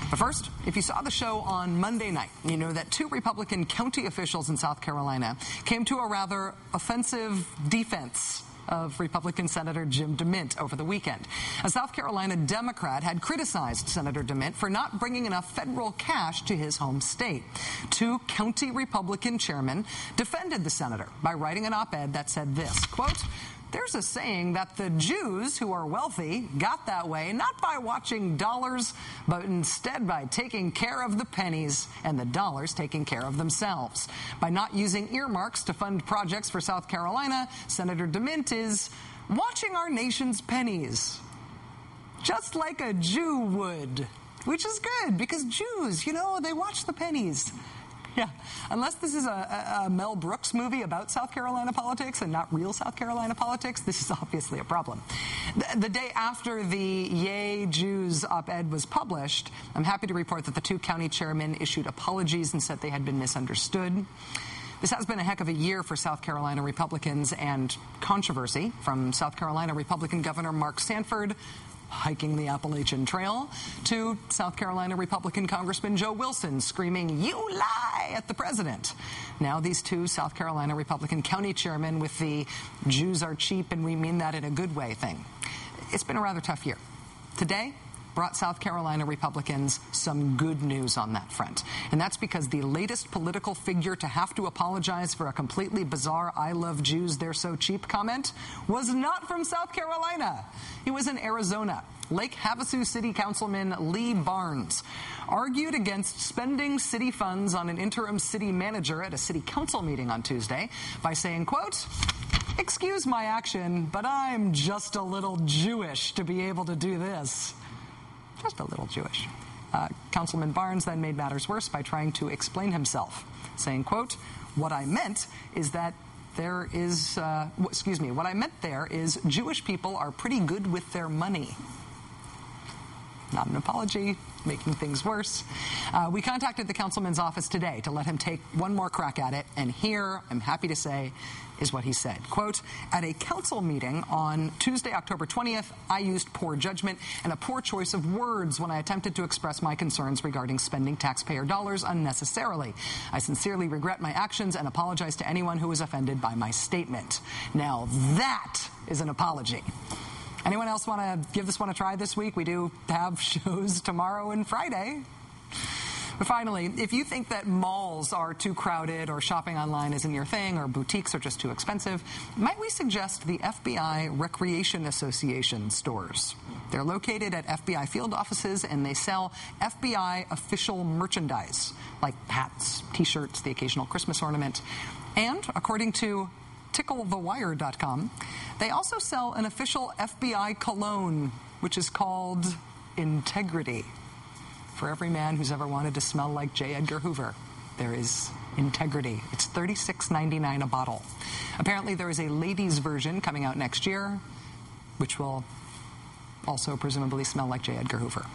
But first, if you saw the show on Monday night, you know that two Republican county officials in South Carolina came to a rather offensive defense of Republican Senator Jim DeMint over the weekend. A South Carolina Democrat had criticized Senator DeMint for not bringing enough federal cash to his home state. Two county Republican chairmen defended the senator by writing an op-ed that said this, quote, "There's a saying that the Jews who are wealthy got that way not by watching dollars, but instead by taking care of the pennies and the dollars taking care of themselves. By not using earmarks to fund projects for South Carolina, Senator DeMint is watching our nation's pennies, just like a Jew would." Which is good, because Jews, they watch the pennies. Yeah, unless this is a Mel Brooks movie about South Carolina politics and not real South Carolina politics, this is obviously a problem. The day after the Yay Jews op-ed was published, I'm happy to report that the two county chairmen issued apologies and said they had been misunderstood. This has been a heck of a year for South Carolina Republicans, and controversy from South Carolina Republican Governor Mark Sanford hiking the Appalachian Trail to South Carolina Republican Congressman Joe Wilson screaming, "You lie," at the president. Now these two South Carolina Republican county chairmen with the "Jews are cheap and we mean that in a good way" thing. It's been a rather tough year. Today brought South Carolina Republicans some good news on that front. And that's because the latest political figure to have to apologize for a completely bizarre "I love Jews, they're so cheap" comment was not from South Carolina. It was in Arizona. Lake Havasu City Councilman Lee Barnes argued against spending city funds on an interim city manager at a city council meeting on Tuesday by saying, quote, "Excuse my action, but I'm just a little Jewish to be able to do this." Just a little Jewish. Councilman Barnes then made matters worse by trying to explain himself, saying, quote, what I meant there is Jewish people are pretty good with their money." Not an apology, making things worse. We contacted the councilman's office today to let him take one more crack at it, and here, I'm happy to say, is what he said. Quote, "At a council meeting on Tuesday, October 20th, I used poor judgment and a poor choice of words when I attempted to express my concerns regarding spending taxpayer dollars unnecessarily. I sincerely regret my actions and apologize to anyone who was offended by my statement." Now that is an apology. Anyone else want to give this one a try this week? We do have shows tomorrow and Friday. But finally, if you think that malls are too crowded or shopping online isn't your thing or boutiques are just too expensive, might we suggest the FBI Recreation Association stores? They're located at FBI field offices and they sell FBI official merchandise like hats, T-shirts, the occasional Christmas ornament. And according to TickleTheWire.com, they also sell an official FBI cologne, which is called Integrity. For every man who's ever wanted to smell like J. Edgar Hoover, there is Integrity. It's $36.99 a bottle. Apparently there is a ladies' version coming out next year, which will also presumably smell like J. Edgar Hoover.